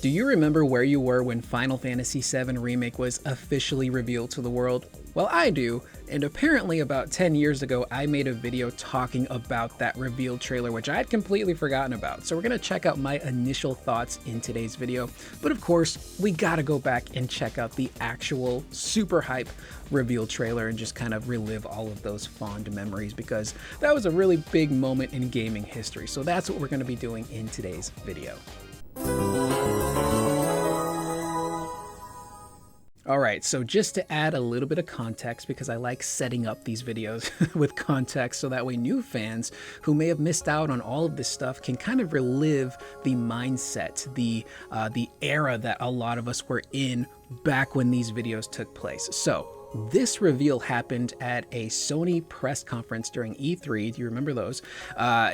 Do you remember where you were when Final Fantasy VII Remake was officially revealed to the world? Well, I do, and apparently about 10 years ago I made a video talking about that reveal trailer, which I had completely forgotten about. So we're going to check out my initial thoughts in today's video, but of course we gotta go back and check out the actual super hype reveal trailer and just kind of relive all of those fond memories, because that was a really big moment in gaming history. So that's what we're going to be doing in today's video. Alright, so just to add a little bit of context, because I like setting up these videos with context so that way new fans who may have missed out on all of this stuff can kind of relive the mindset, the era that a lot of us were in back when these videos took place. So this reveal happened at a Sony press conference during E3, do you remember those,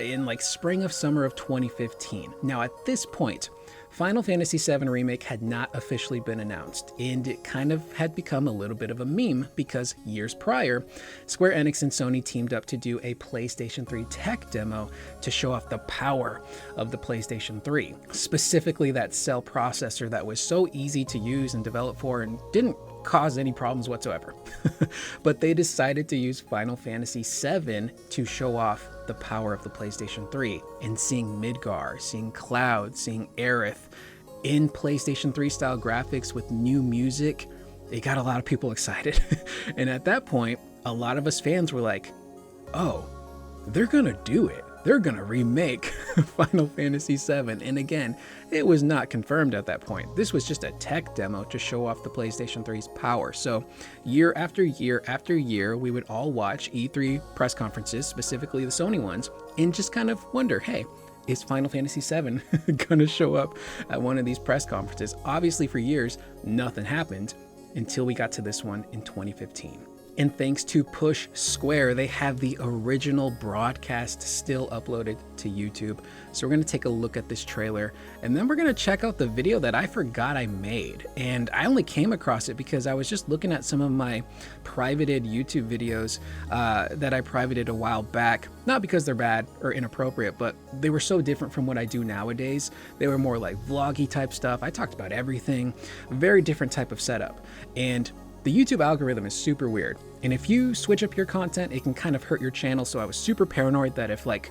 in like spring of summer of 2015. Now at this point, Final Fantasy VII Remake had not officially been announced, and it kind of had become a little bit of a meme because years prior, Square Enix and Sony teamed up to do a PlayStation 3 tech demo to show off the power of the PlayStation 3, specifically that cell processor that was so easy to use and develop for and didn't cause any problems whatsoever. But they decided to use Final Fantasy VII to show off the power of the PlayStation 3, and seeing Midgar, seeing Cloud, seeing Aerith in PlayStation 3 style graphics with new music, it got a lot of people excited. And at that point, a lot of us fans were like, oh, they're gonna do it. They're gonna remake Final Fantasy VII. And again, it was not confirmed at that point. This was just a tech demo to show off the PlayStation 3's power. So year after year after year, we would all watch E3 press conferences, specifically the Sony ones, and just kind of wonder, hey, is Final Fantasy VII gonna show up at one of these press conferences? Obviously for years, nothing happened until we got to this one in 2015. And thanks to Push Square, they have the original broadcast still uploaded to YouTube. So we're gonna take a look at this trailer, and then we're gonna check out the video that I forgot I made. And I only came across it because I was just looking at some of my privated YouTube videos that I privated a while back. Not because they're bad or inappropriate, but they were so different from what I do nowadays. They were more like vloggy type stuff. I talked about everything, very different type of setup. And the YouTube algorithm is super weird, and if you switch up your content, it can kind of hurt your channel. So I was super paranoid that if like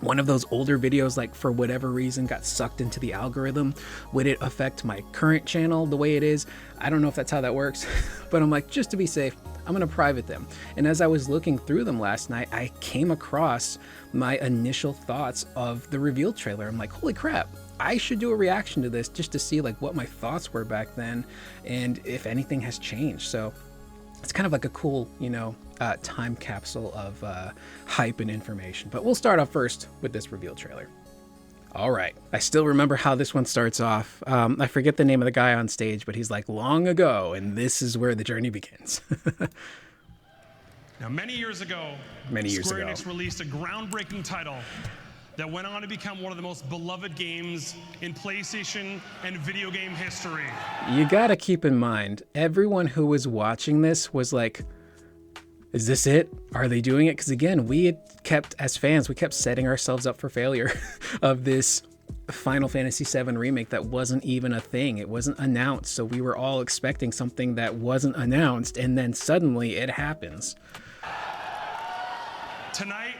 one of those older videos, like for whatever reason, got sucked into the algorithm, would it affect my current channel the way it is? I don't know if that's how that works, but I'm like, just to be safe, I'm gonna private them. And as I was looking through them last night, I came across my initial thoughts of the reveal trailer. I'm like, holy crap, I should do a reaction to this just to see like what my thoughts were back then and if anything has changed. So it's kind of like a cool, you know, time capsule of hype and information. But we'll start off first with this reveal trailer. All right, I still remember how this one starts off. I forget the name of the guy on stage, but he's like, long ago, and this is where the journey begins. Now, many years ago, Square Enix released a groundbreaking title that went on to become one of the most beloved games in PlayStation and video game history. You gotta keep in mind, everyone who was watching this was like, is this it? Are they doing it? Because again, we had kept, as fans, we kept setting ourselves up for failure of this Final Fantasy VII Remake that wasn't even a thing. It wasn't announced. So we were all expecting something that wasn't announced, and then suddenly it happens. Tonight,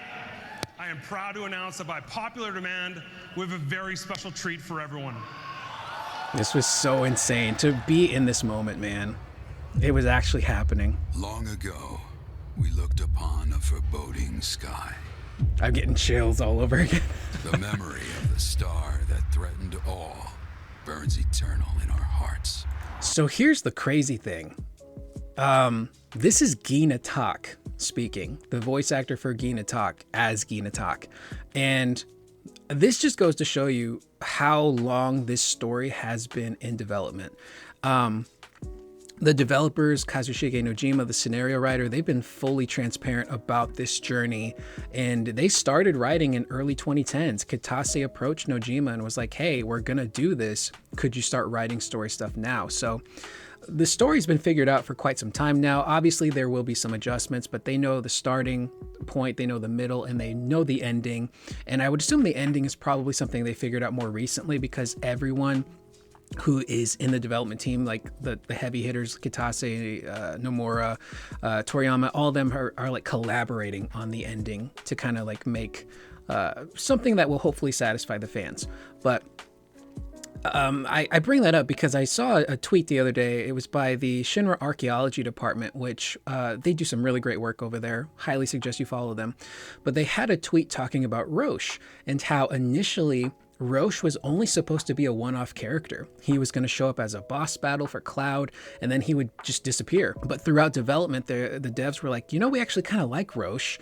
I am proud to announce that by popular demand, we have a very special treat for everyone. This was so insane to be in this moment, man. It was actually happening. Long ago, we looked upon a foreboding sky. I'm getting chills all over again. The memory of the star that threatened all burns eternal in our hearts. So here's the crazy thing. This is Gina Tak speaking, the voice actor for Gina Tak as Gina Tak. And this just goes to show you how long this story has been in development. The developers, Kazushige Nojima, the scenario writer, they've been fully transparent about this journey, and they started writing in early 2010s. Kitase approached Nojima and was like, hey, we're gonna do this. Could you start writing story stuff now? So the story's been figured out for quite some time now. Obviously, there will be some adjustments, but they know the starting point, they know the middle, and they know the ending. And I would assume the ending is probably something they figured out more recently because everyone who is in the development team, like the heavy hitters, Kitase, Nomura, Toriyama, all of them are like collaborating on the ending to kind of like make something that will hopefully satisfy the fans. But I bring that up because I saw a tweet the other day. It was by the Shinra Archaeology Department, which they do some really great work over there. Highly suggest you follow them. But they had a tweet talking about Roche and how initially Roche was only supposed to be a one-off character. He was going to show up as a boss battle for Cloud, and then he would just disappear. But throughout development, the devs were like, you know, we actually kind of like Roche.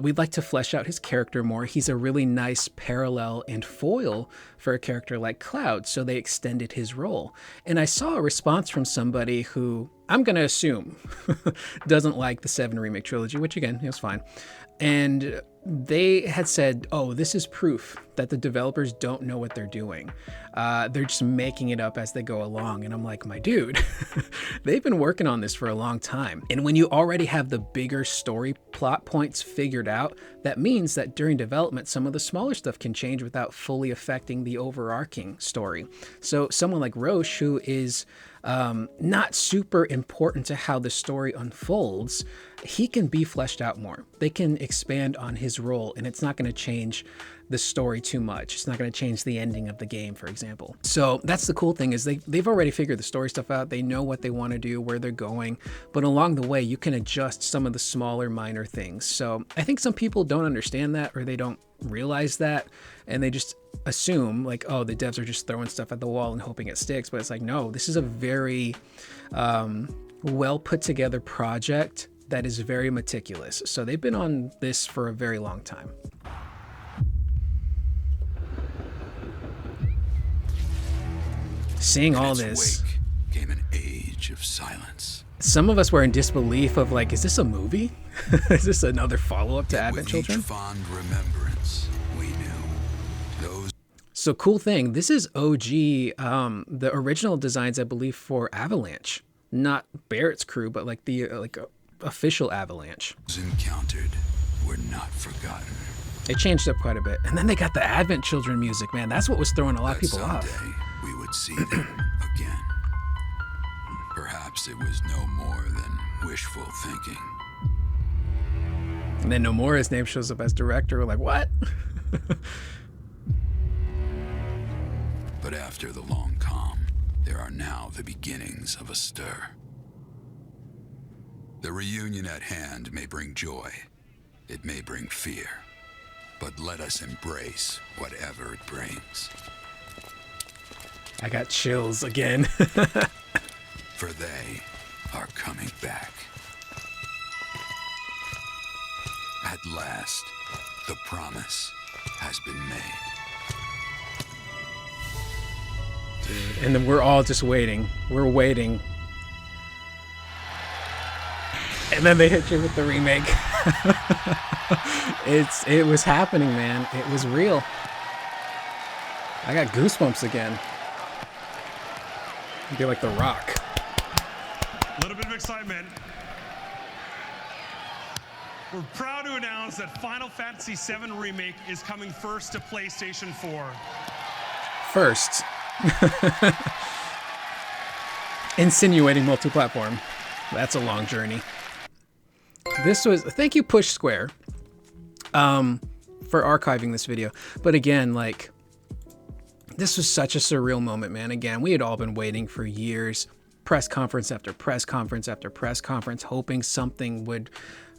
We'd like to flesh out his character more. He's a really nice parallel and foil for a character like Cloud, so they extended his role. And I saw a response from somebody who I'm going to assume doesn't like the 7 Remake trilogy, which again, it was fine. And they had said, oh, this is proof that the developers don't know what they're doing. They're just making it up as they go along. And I'm like, my dude, they've been working on this for a long time. And when you already have the bigger story plot points figured out, that means that during development, some of the smaller stuff can change without fully affecting the overarching story. So someone like Roche, who is not super important to how the story unfolds, he can be fleshed out more. They can expand on his role, and it's not going to change the story too much. It's not going to change the ending of the game, for example. So that's the cool thing, is they've already figured the story stuff out. They know what they want to do, where they're going, but along the way, you can adjust some of the smaller minor things. So I think some people don't understand that, or they don't realize that, and they just assume like, oh, the devs are just throwing stuff at the wall and hoping it sticks. But it's like, no, this is a very well put together project that is very meticulous. So they've been on this for a very long time. Seeing all this, wake came an age of silence. Some of us were in disbelief of like, is this a movie? Is this another follow-up to Advent Children? With each fond remembrance, we knew those. So cool thing, this is OG, the original designs, I believe, for Avalanche, not Barrett's crew, but like the official Avalanche. Encountered were not forgotten. It changed up quite a bit, and then they got the Advent Children music. Man, that's what was throwing a lot of people off. Someday we would see them again. Perhaps it was no more than wishful thinking. And then Nomura's name shows up as director. We're like, what? But after the long calm, there are now the beginnings of a stir. The reunion at hand may bring joy. It may bring fear. But let us embrace whatever it brings. I got chills again. For they are coming back. At last, the promise has been made. Dude, and then we're all just waiting. We're waiting. And then they hit you with the remake. It was happening, man. It was real. I got goosebumps again. It'd be like The Rock. A little bit of excitement. We're proud to announce that Final Fantasy VII Remake is coming first to PlayStation 4. First. Insinuating multi-platform. That's a long journey. This was, thank you Push Square for archiving this video. But again, like, this was such a surreal moment, man. Again, we had all been waiting for years, press conference after press conference after press conference, hoping something would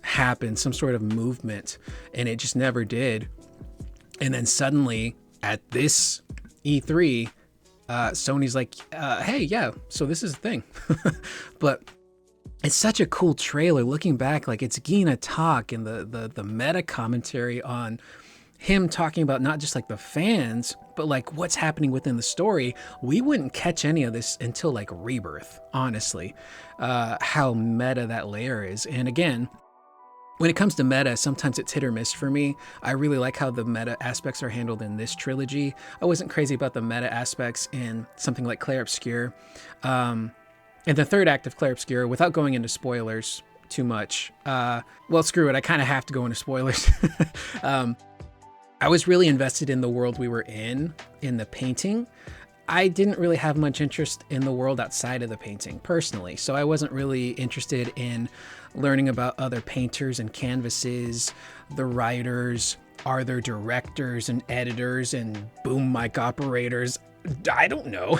happen, some sort of movement, and it just never did. And then suddenly at this E3, Sony's like, hey, yeah, so this is the thing. But it's such a cool trailer. Looking back, like, it's Gina talk and the meta commentary on him talking about not just like the fans, but like what's happening within the story. We wouldn't catch any of this until like Rebirth, honestly, how meta that layer is. And again, when it comes to meta, sometimes it's hit or miss for me. I really like how the meta aspects are handled in this trilogy. I wasn't crazy about the meta aspects in something like Clair Obscur. And the third act of Clair Obscur, without going into spoilers too much, well, screw it, I kind of have to go into spoilers. I was really invested in the world we were in the painting. I didn't really have much interest in the world outside of the painting personally, so I wasn't really interested in learning about other painters and canvases, the writers, are there directors and editors and boom mic operators? I don't know.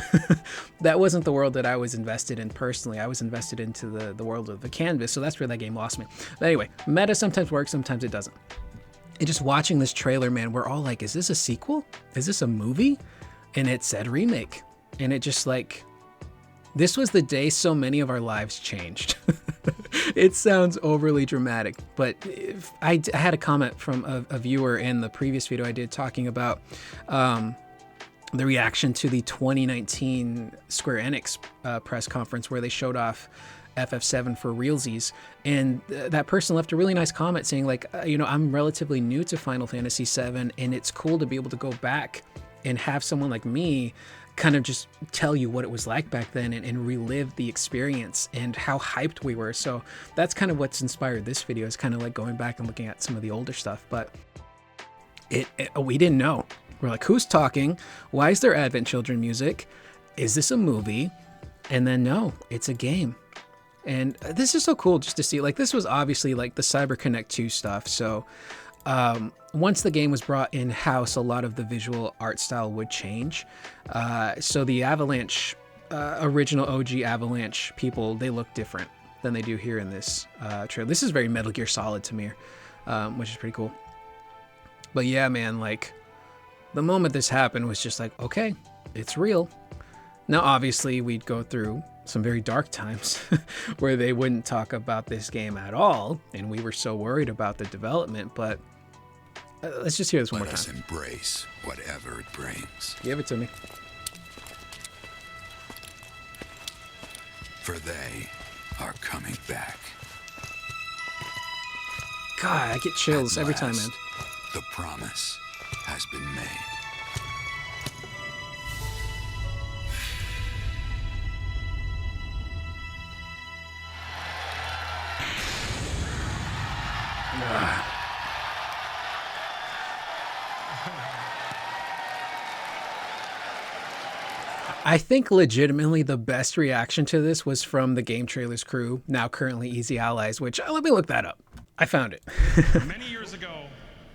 That wasn't the world that I was invested in personally. I was invested into the world of the canvas, so that's where that game lost me. But anyway, meta sometimes works, sometimes it doesn't. And just watching this trailer, man, we're all like, is this a sequel? Is this a movie? And it said remake. And it just like, this was the day so many of our lives changed. It sounds overly dramatic, but I had a comment from a viewer in the previous video I did talking about the reaction to the 2019 Square Enix press conference where they showed off FF7 for realsies, and that person left a really nice comment saying like, you know, I'm relatively new to Final Fantasy VII, and it's cool to be able to go back and have someone like me kind of just tell you what it was like back then and relive the experience and how hyped we were. So that's kind of what's inspired this video, is kind of like going back and looking at some of the older stuff. But we didn't know. We're like, who's talking? Why is there Advent Children music? Is this a movie? And then no, it's a game. And this is so cool just to see. Like, this was obviously like the CyberConnect 2 stuff. So once the game was brought in-house, a lot of the visual art style would change. So the Avalanche, original OG Avalanche people, they look different than they do here in this trailer. This is very Metal Gear Solid to me, which is pretty cool. But yeah, man, like, the moment this happened was just like, okay, it's real. Now, obviously, we'd go through some very dark times where they wouldn't talk about this game at all, and we were so worried about the development, but let's just hear this one more time. Let us embrace whatever it brings. Give it to me. For they are coming back. God, I get chills every time, man. The promise has been made. I think legitimately the best reaction to this was from the Game Trailers crew, now currently Easy Allies, which, let me look that up. I found it. Many years ago,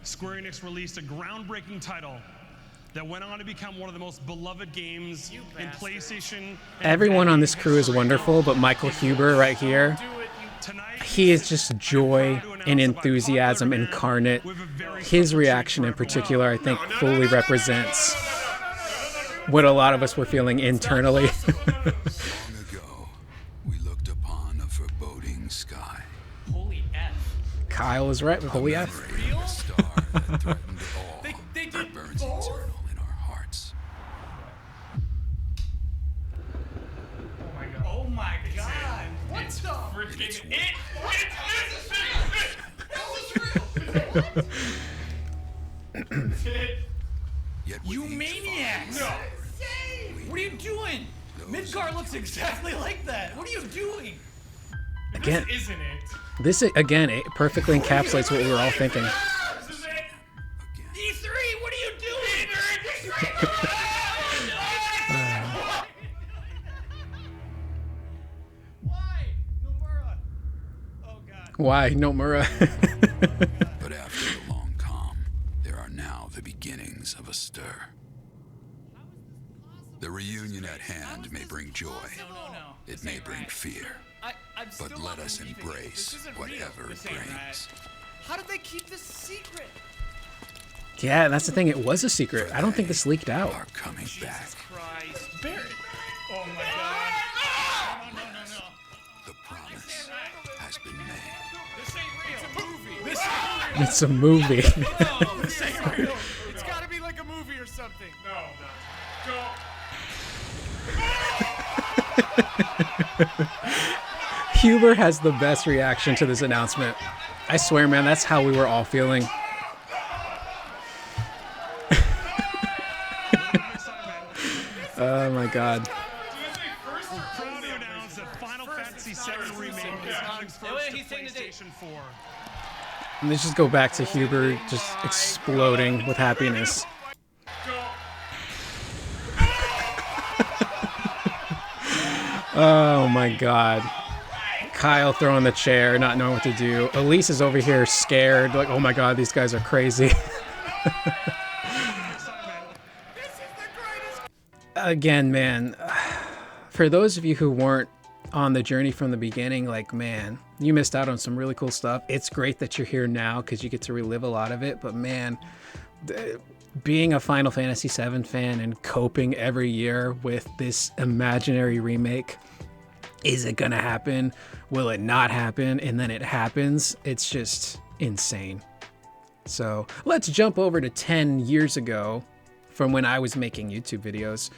Square Enix released a groundbreaking title that went on to become one of the most beloved games in PlayStation. Everyone on this crew is wonderful, but Michael Huber right here, he is just joy and enthusiasm incarnate. His reaction in particular, I think, fully represents what a lot of us were feeling internally. Long ago, we looked upon a foreboding sky. Holy F. Kyle was right with Holy F. A star that threatened all that burns eternal in our hearts. Oh my god. What the freaking Yet You with each maniacs! falling No. What are you doing? Midgar looks exactly like that. What are you doing? Again, This isn't it. this again, it perfectly encapsulates what we were all thinking. This is it. E3, what are you doing? Why? Nomura. Oh god. Why? No Mura. But after the long calm, there are now the beginnings of a stir. The reunion at hand may bring joy. No. It may bring fear. I'm still But not let us believing it. embrace This isn't real. whatever This it ain't brings. right. How did they keep this secret? Yeah, that's the thing. It was a secret. I don't think this leaked out. Are coming back. Jesus Christ. Barrett. Oh my god. No. The promise has been made. This ain't real. It's a It's a movie. movie. No, this ain't real. It's gotta be like a movie or something. No. Go. Huber has the best reaction to this announcement. I swear, man, that's how we were all feeling. Oh my god. We're proud to announce that Final Fantasy VII Remake is coming first to PlayStation 4. And let's just go back to Huber just exploding with happiness. Oh my god. Kyle throwing the chair, not knowing what to do. Elise is over here scared, like, oh my god, these guys are crazy. Again, man, for those of you who weren't on the journey from the beginning, like, man, you missed out on some really cool stuff. It's great that you're here now because you get to relive a lot of it, but man, being a Final Fantasy VII fan and coping every year with this imaginary remake, is it gonna happen? Will it not happen? And then it happens. It's just insane. So let's jump over to 10 years ago from when I was making YouTube videos.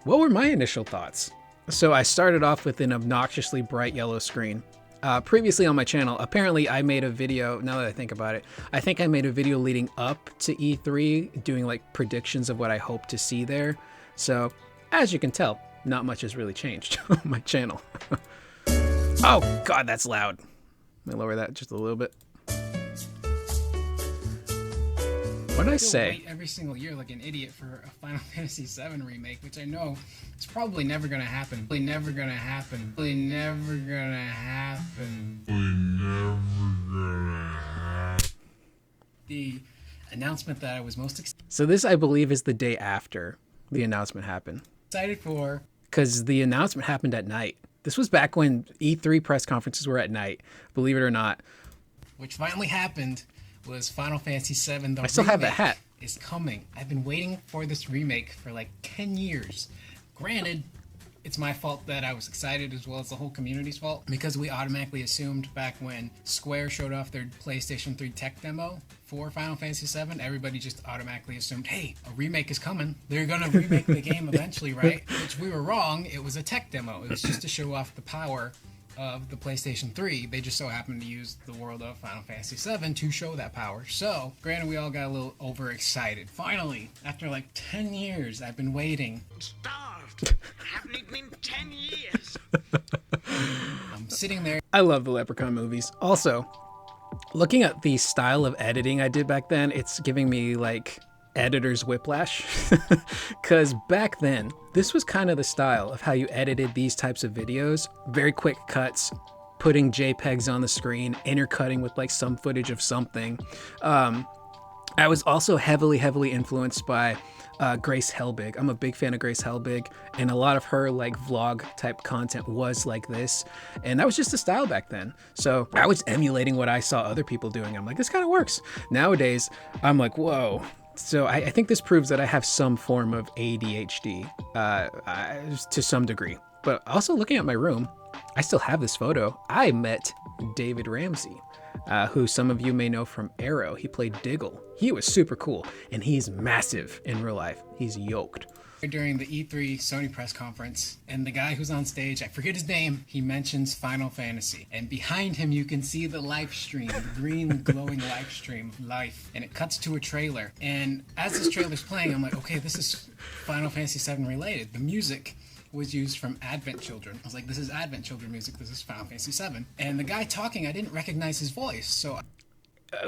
What were my initial thoughts? So I started off with an obnoxiously bright yellow screen. Previously on my channel, apparently I made a video, now that I think about it, I think I made a video leading up to E3 doing like predictions of what I hope to see there. So as you can tell, not much has really changed on my channel. Oh god, that's loud. Let me lower that just a little bit. What did I say? Wait every single year like an idiot for a Final Fantasy VII Remake, which I know it's probably never gonna happen. Probably never gonna happen. Probably never gonna happen. The announcement that I was most So this, I believe, is the day after the announcement happened. excited for. Because the announcement happened at night. This was back when E3 press conferences were at night, believe it or not. Which finally happened was Final Fantasy VII. I still have that hat. Is coming. I've been waiting for this remake for like 10 years. Granted, it's my fault that I was excited as well as the whole community's fault, because we automatically assumed back when Square showed off their PlayStation 3 tech demo for Final Fantasy VII, everybody just automatically assumed, hey, a remake is coming. They're gonna remake the game eventually, right? Which we were wrong. It was a tech demo. It was just to show off the power of the PlayStation 3. They just so happened to use the world of Final Fantasy VII to show that power. So, granted, we all got a little overexcited. Finally, after like 10 years, I've been waiting. I'm starved. I haven't eaten in 10 years. I'm sitting there. I love the Leprechaun movies. Also, looking at the style of editing I did back then, it's giving me like editor's whiplash. Because back then, this was kind of the style of how you edited these types of videos. Very quick cuts, putting JPEGs on the screen, intercutting with like some footage of something. I was also heavily influenced by Grace Helbig. I'm a big fan of Grace Helbig, and a lot of her like vlog type content was like this, and that was just the style back then. So I was emulating what I saw other people doing. I'm like, this kind of works. Nowadays, I'm like, whoa. So I think this proves that I have some form of ADHD to some degree. But also looking at my room, I still have this photo. I met David Ramsey, who some of you may know from Arrow. He played Diggle. He was super cool, and he's massive in real life. He's yoked. During the E3 Sony press conference, and the guy who's on stage, I forget his name, he mentions Final Fantasy. And behind him, you can see the live stream, the green glowing live stream of life. And it cuts to a trailer. And as this trailer's playing, I'm like, okay, this is Final Fantasy VII related. The music was used from Advent Children. I was like, this is Advent Children music, this is Final Fantasy VII. And the guy talking, I didn't recognize his voice, so...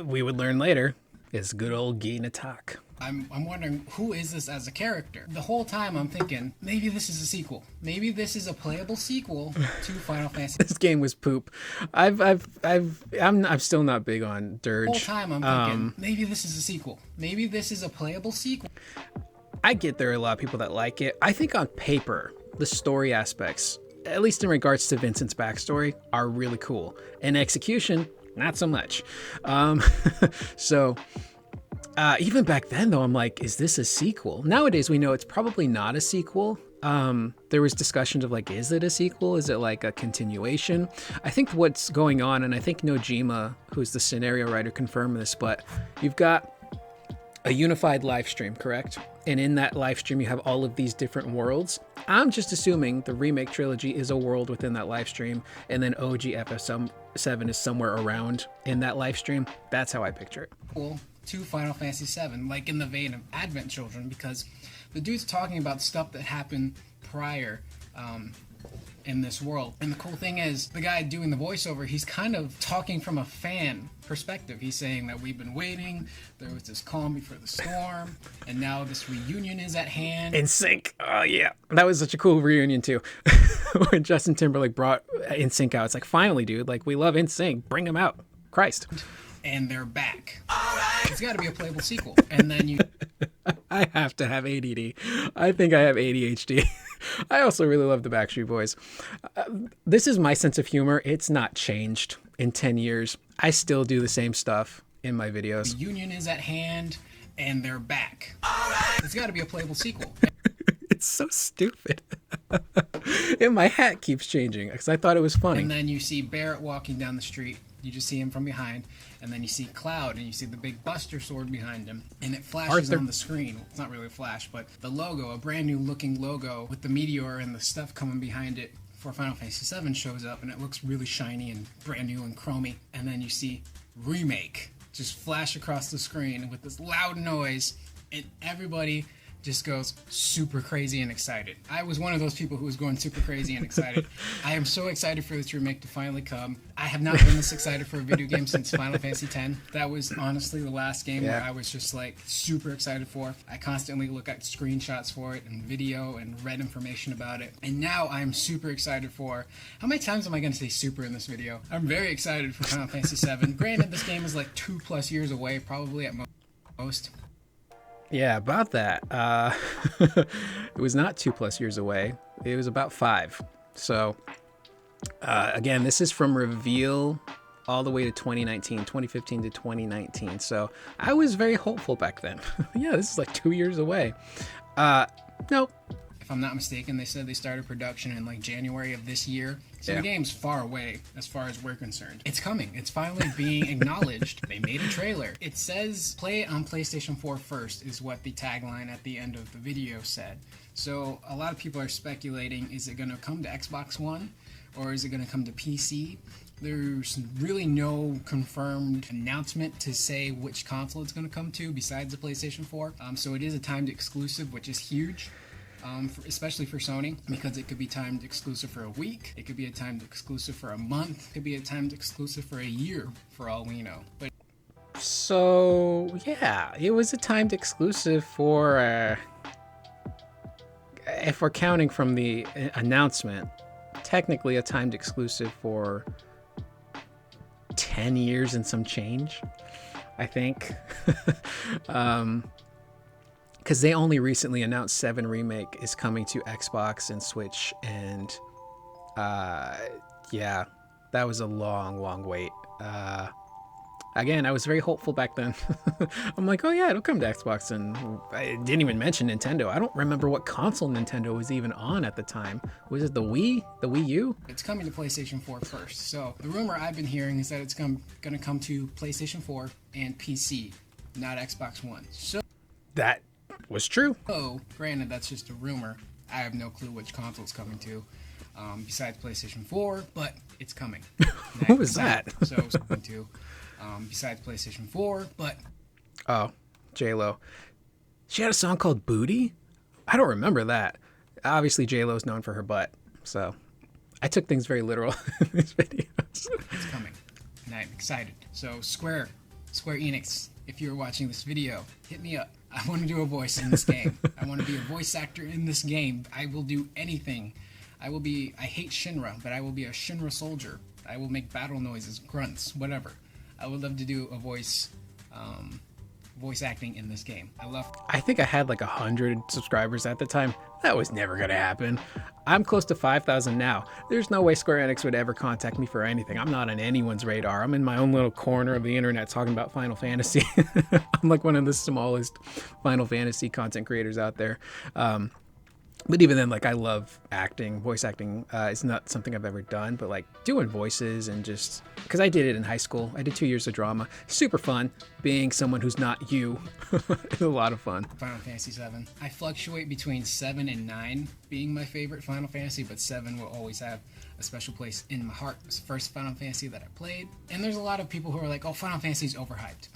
we would learn later, is good old Guy Natak. I'm wondering, who is this as a character? The whole time I'm thinking, maybe this is a sequel. Maybe this is a playable sequel to Final Fantasy. This game was poop. I'm still not big on Dirge. The whole time I'm thinking, maybe this is a sequel. Maybe this is a playable sequel. I get there are a lot of people that like it. I think on paper, the story aspects, at least in regards to Vincent's backstory, are really cool. In execution, not so much. Even back then, though, I'm like, is this a sequel? Nowadays, we know it's probably not a sequel. There was discussions of like, is it a sequel? Is it like a continuation? I think what's going on, and I think Nojima, who's the scenario writer, confirmed this, but you've got a unified live stream, correct? And in that live stream, you have all of these different worlds. I'm just assuming the remake trilogy is a world within that live stream, and then OG FF7 is somewhere around in that live stream. That's how I picture it. Cool. To Final Fantasy VII, like in the vein of Advent Children, because the dude's talking about stuff that happened prior in this world. And the cool thing is, the guy doing the voiceover, he's kind of talking from a fan perspective. He's saying that we've been waiting, there was this calm before the storm, and now this reunion is at hand. NSYNC. Oh yeah, that was such a cool reunion too. When Justin Timberlake brought NSYNC out, it's like, finally, dude, like, we love NSYNC, bring them out. Christ. And they're back. It's got to be a playable sequel. And then you... I have to have ADD. I think I have ADHD. I also really love the Backstreet Boys. This is my sense of humor. It's not changed in 10 years. I still do the same stuff in my videos. Reunion is at hand, and they're back. It's got to be a playable sequel. It's so stupid. And my hat keeps changing because I thought it was funny. And then you see Barrett walking down the street. You just see him from behind, and then you see Cloud, and you see the big Buster sword behind him, and it flashes on the screen. Well, it's not really a flash, but the logo, a brand new looking logo with the meteor and the stuff coming behind it for Final Fantasy VII shows up, and it looks really shiny and brand new and chromy. And then you see Remake just flash across the screen with this loud noise, and everybody just goes super crazy and excited. I was one of those people who was going super crazy and excited. I am so excited for this remake to finally come. I have not been this excited for a video game since Final Fantasy X. That was honestly the last game where I was just like super excited for. I constantly look at screenshots for it and video and read information about it. And now I'm super excited for... How many times am I going to say super in this video? I'm very excited for Final Fantasy VII. Granted, this game is like 2+ years away, probably at most. Yeah, about that. It was not 2+ years away. It was about 5. So, again, this is from reveal all the way to 2015 to 2019. So I was very hopeful back then. Yeah, this is like 2 years away. Nope. If I'm not mistaken, they said they started production in like January of this year. So the game's far away as far as we're concerned. It's coming. It's finally being acknowledged. They made a trailer. It says play it on PlayStation 4 first is what the tagline at the end of the video said. So a lot of people are speculating, is it going to come to Xbox One or is it going to come to PC? There's really no confirmed announcement to say which console it's going to come to besides the PlayStation 4. So it is a timed exclusive, which is huge. Especially for Sony, because it could be timed exclusive for a week, it could be a timed exclusive for a month, it could be a timed exclusive for a year, for all we know. But so yeah, it was a timed exclusive for, if we're counting from the announcement, technically a timed exclusive for 10 years and some change, I think. Because they only recently announced 7 Remake is coming to Xbox and Switch, and yeah, that was a long wait. Again, I was very hopeful back then. I'm like, oh yeah, it'll come to Xbox, and I didn't even mention Nintendo. I don't remember what console Nintendo was even on at the time. Was it the Wii? The Wii U? It's coming to PlayStation 4 first. So the rumor I've been hearing is that it's going to come to PlayStation 4 and PC, not Xbox One. So that was true. Oh, granted, that's just a rumor. I have no clue which console it's coming to, besides PlayStation 4, but it's coming. What was that? So it's coming to, besides PlayStation 4, but... Oh, J-Lo. She had a song called Booty? I don't remember that. Obviously, J-Lo's known for her butt, so I took things very literal in these videos. It's coming, and I'm excited. So Square Enix, if you're watching this video, hit me up. I want to do a voice in this game. I want to be a voice actor in this game. I will do anything. I hate Shinra, but I will be a Shinra soldier. I will make battle noises, grunts, whatever. I would love to do a voice acting in this game. I think I had like 100 subscribers at the time. That was never going to happen. I'm close to 5,000 now. There's no way Square Enix would ever contact me for anything. I'm not on anyone's radar. I'm in my own little corner of the internet talking about Final Fantasy. I'm like one of the smallest Final Fantasy content creators out there. But even then, like, I love acting. Voice acting is not something I've ever done, but like doing voices and just because I did it in high school. I did 2 years of drama. Super fun being someone who's not you. It's a lot of fun. Final Fantasy VII. I fluctuate between 7 and 9 being my favorite Final Fantasy, but 7 will always have a special place in my heart. It was the first Final Fantasy that I played. And there's a lot of people who are like, oh, Final Fantasy's overhyped.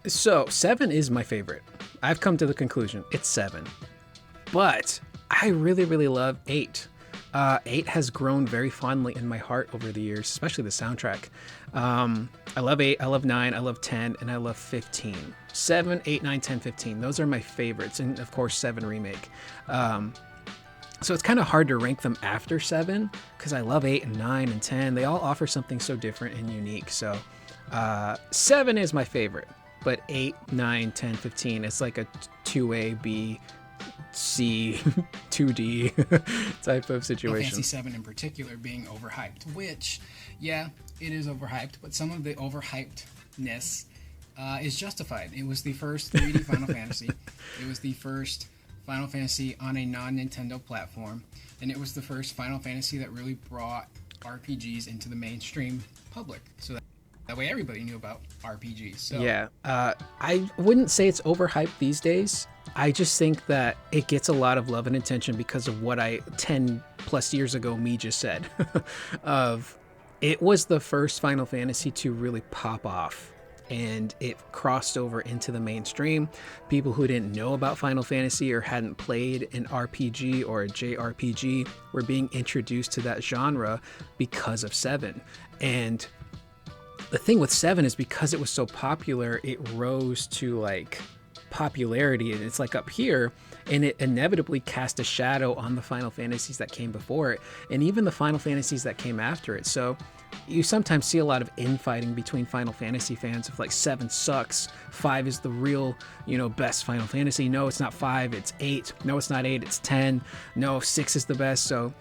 So 7 is my favorite. I've come to the conclusion it's 7. But I really love 8. 8 has grown very fondly in my heart over the years, especially the soundtrack. I love 8, I love 9, I love 10, and I love 15. 7, 8, 9, 10, 15. Those are my favorites, and of course 7 Remake. So it's kind of hard to rank them after 7 because I love 8 and 9 and 10. They all offer something so different and unique. So 7 is my favorite, but 8, 9, 10, 15, it's like a 2A, B, C, 2D type of situation. Final Fantasy VII in particular being overhyped, which, yeah, it is overhyped, but some of the overhypedness is justified. It was the first 3D Final Fantasy. It was the first Final Fantasy on a non-Nintendo platform, and it was the first Final Fantasy that really brought RPGs into the mainstream public. So that way everybody knew about RPGs. So yeah, I wouldn't say it's overhyped these days. I just think that it gets a lot of love and attention because of what 10 plus years ago me just said. It was the first Final Fantasy to really pop off, and it crossed over into the mainstream. People who didn't know about Final Fantasy or hadn't played an RPG or a JRPG were being introduced to that genre because of 7. And the thing with 7 is because it was so popular, it rose to like popularity, and it's like up here, and it inevitably cast a shadow on the Final Fantasies that came before it, and even the Final Fantasies that came after it. So you sometimes see a lot of infighting between Final Fantasy fans of like 7 sucks, 5 is the real, best Final Fantasy. No, it's not 5, it's 8. No, it's not 8, it's 10. No, 6 is the best. So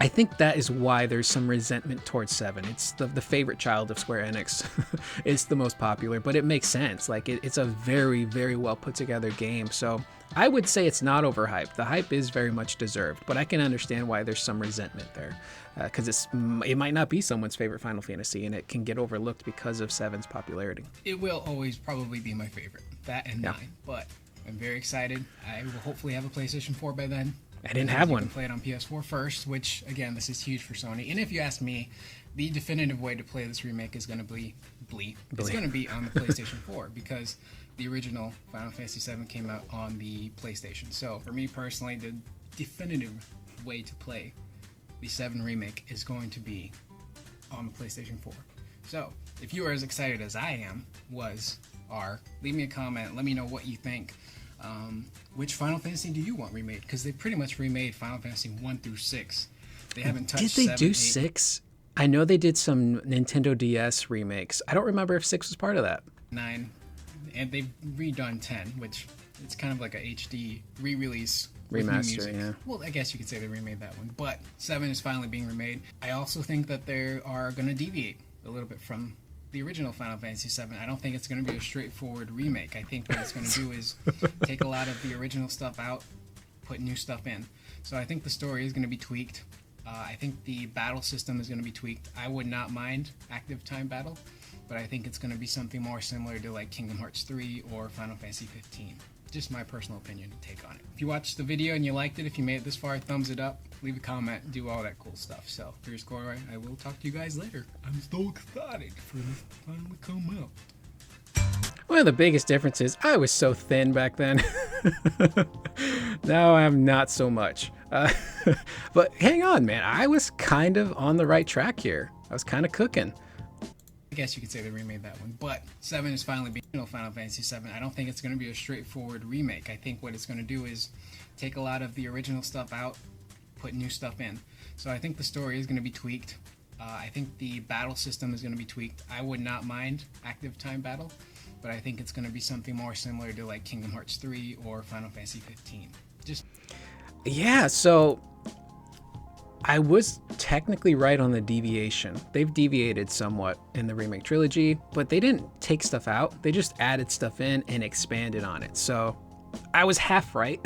I think that is why there's some resentment towards 7. It's the favorite child of Square Enix. It's the most popular, but it makes sense. Like it's a very, very well put together game. So I would say it's not overhyped. The hype is very much deserved, but I can understand why there's some resentment there, because it might not be someone's favorite Final Fantasy, and it can get overlooked because of 7's popularity. it will always probably be my favorite, that and 9. But I'm very excited. I will hopefully have a PlayStation 4 by then. I didn't have one. You can play it on PS4 first, which, again, this is huge for Sony. And if you ask me, the definitive way to play this remake is going to be It's going to be on the PlayStation 4, because the original Final Fantasy VII came out on the PlayStation. So for me personally, the definitive way to play the 7 remake is going to be on the PlayStation 4. So if you are as excited as I am, leave me a comment. Let me know what you think. Which Final Fantasy do you want remade? Because they pretty much remade Final Fantasy 1 through 6. They haven't touched 7. Did they do 8. 6? I know they did some Nintendo DS remakes. I don't remember if 6 was part of that. 9, and they've redone 10, which it's kind of like a HD re-release with new Remaster, music. yeah. Well, I guess you could say they remade that one, but 7 is finally being remade. I also think that they are going to deviate a little bit from the original Final Fantasy VII. I don't think it's going to be a straightforward remake. I think what it's going to do is take a lot of the original stuff out, put new stuff in. So I think the story is going to be tweaked. I think the battle system is going to be tweaked. I would not mind active time battle, but I think it's going to be something more similar to like Kingdom Hearts 3 or Final Fantasy 15. Just my personal opinion to take on it. If you watched the video and you liked it, if you made it this far, thumbs it up, leave a comment, do all that cool stuff. So, here's Corey. I will talk to you guys later. I'm so excited for this to finally come out. One of the biggest differences, I was so thin back then. Now I'm not so much. But hang on, man. I was kind of on the right track here. I was kind of cooking. I guess you could say they remade that one, but 7 is finally being Final Fantasy VII. I don't think it's going to be a straightforward remake. I think what it's going to do is take a lot of the original stuff out, put new stuff in. So I think the story is going to be tweaked. I think the battle system is going to be tweaked. I would not mind active time battle, but I think it's going to be something more similar to like Kingdom Hearts 3 or Final Fantasy 15. Yeah, so I was technically right on the deviation. They've deviated somewhat in the remake trilogy, but they didn't take stuff out. They just added stuff in and expanded on it. So I was half right,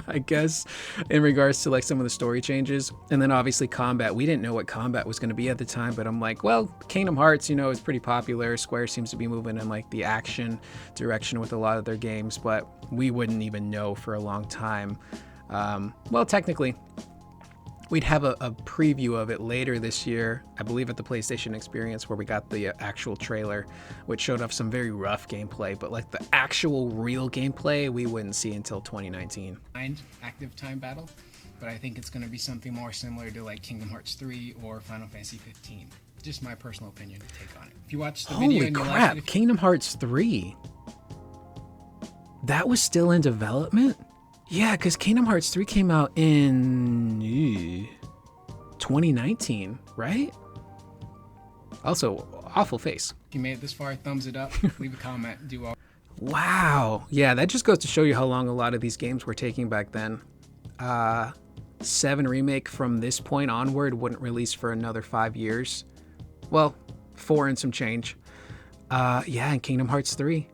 I guess, in regards to like some of the story changes. And then obviously combat. We didn't know what combat was going to be at the time, but I'm like, well, Kingdom Hearts, is pretty popular. Square seems to be moving in like the action direction with a lot of their games, but we wouldn't even know for a long time. Well, technically, we'd have a preview of it later this year, I believe at the PlayStation Experience, where we got the actual trailer, which showed off some very rough gameplay, but like the actual real gameplay we wouldn't see until 2019. Active time battle, but I think it's going to be something more similar to like Kingdom Hearts 3 or Final Fantasy 15. Just my personal opinion and take on it. If you watch the video Holy and you crap, like it, Kingdom Hearts 3. That was still in development? Yeah, because Kingdom Hearts 3 came out in 2019, right? Also, awful face. if you made it this far, thumbs it up, leave a comment, do all. Wow. Yeah, that just goes to show you how long a lot of these games were taking back then. 7 Remake from this point onward wouldn't release for another 5 years. Well, 4 and some change. Yeah, and Kingdom Hearts 3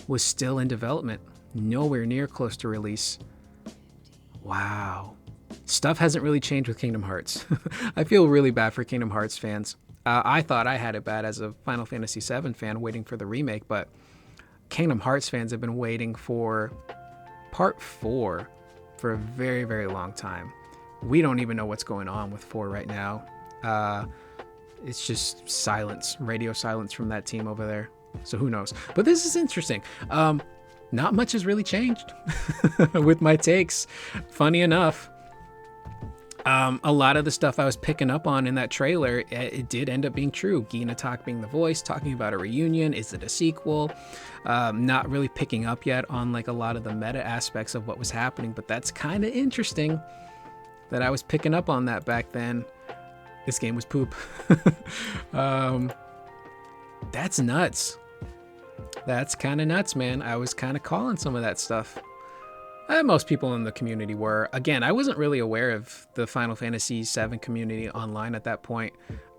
was still in development. Nowhere near close to release. Wow. Stuff hasn't really changed with Kingdom Hearts. I feel really bad for Kingdom Hearts fans. I thought I had it bad as a Final Fantasy VII fan waiting for the remake, but Kingdom Hearts fans have been waiting for Part 4 for a very, very long time. We don't even know what's going on with 4 right now. It's just silence, radio silence from that team over there. So who knows? But this is interesting. Not much has really changed with my takes. Funny enough, a lot of the stuff I was picking up on in that trailer, it did end up being true. Gina Tak being the voice, talking about a reunion. Is it a sequel? Not really picking up yet on like a lot of the meta aspects of what was happening, but that's kind of interesting that I was picking up on that back then. This game was poop. That's nuts. That's kind of nuts, man. I was kind of calling some of that stuff. Most people in the community were. Again, I wasn't really aware of the Final Fantasy VII community online at that point.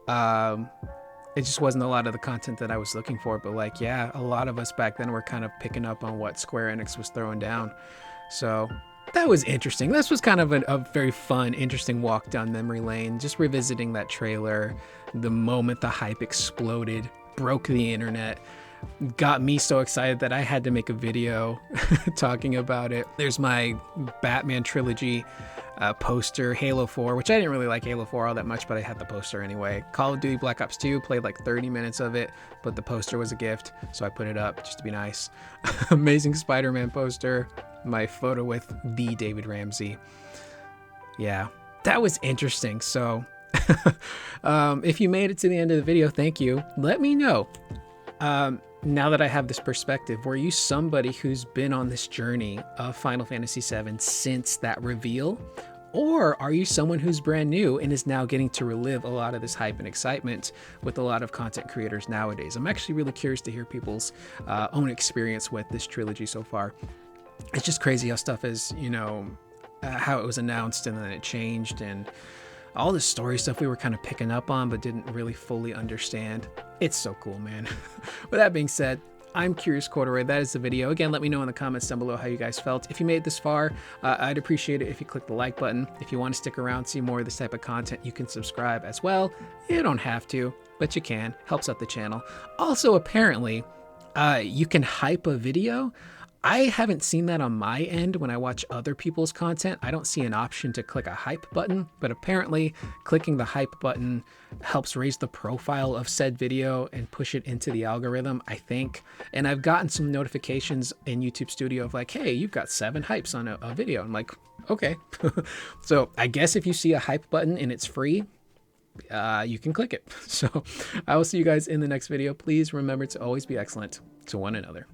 It just wasn't a lot of the content that I was looking for. But like, yeah, a lot of us back then were kind of picking up on what Square Enix was throwing down. So that was interesting. This was kind of a very fun, interesting walk down memory lane. Just revisiting that trailer, the moment the hype exploded, broke the internet. Got me so excited that I had to make a video talking about it. There's my Batman trilogy poster, Halo 4, which I didn't really like Halo 4 all that much, but I had the poster anyway. Call of Duty Black Ops 2, played like 30 minutes of it, but the poster was a gift, so I put it up just to be nice. Amazing Spider-Man poster, my photo with the David Ramsey. Yeah, that was interesting. So if you made it to the end of the video, thank you. Let me know. Now that I have this perspective, were you somebody who's been on this journey of Final Fantasy VII since that reveal? Or are you someone who's brand new and is now getting to relive a lot of this hype and excitement with a lot of content creators nowadays? I'm actually really curious to hear people's own experience with this trilogy so far. It's just crazy how stuff is, you know, how it was announced and then it changed, and all the story stuff we were kind of picking up on but didn't really fully understand. It's so cool, man. With that being said, I'm Curious Corduroy. That is the video. Again, let me know in the comments down below how you guys felt. If you made it this far, I'd appreciate it if you click the like button. If you want to stick around, see more of this type of content, you can subscribe as well. You don't have to, but you can. Helps out the channel. Also, apparently, you can hype a video. I haven't seen that on my end when I watch other people's content. I don't see an option to click a hype button, but apparently clicking the hype button helps raise the profile of said video and push it into the algorithm, I think. And I've gotten some notifications in YouTube Studio of like, hey, you've got 7 hypes on a video. I'm like, okay. So I guess if you see a hype button and it's free, you can click it. So I will see you guys in the next video. Please remember to always be excellent to one another.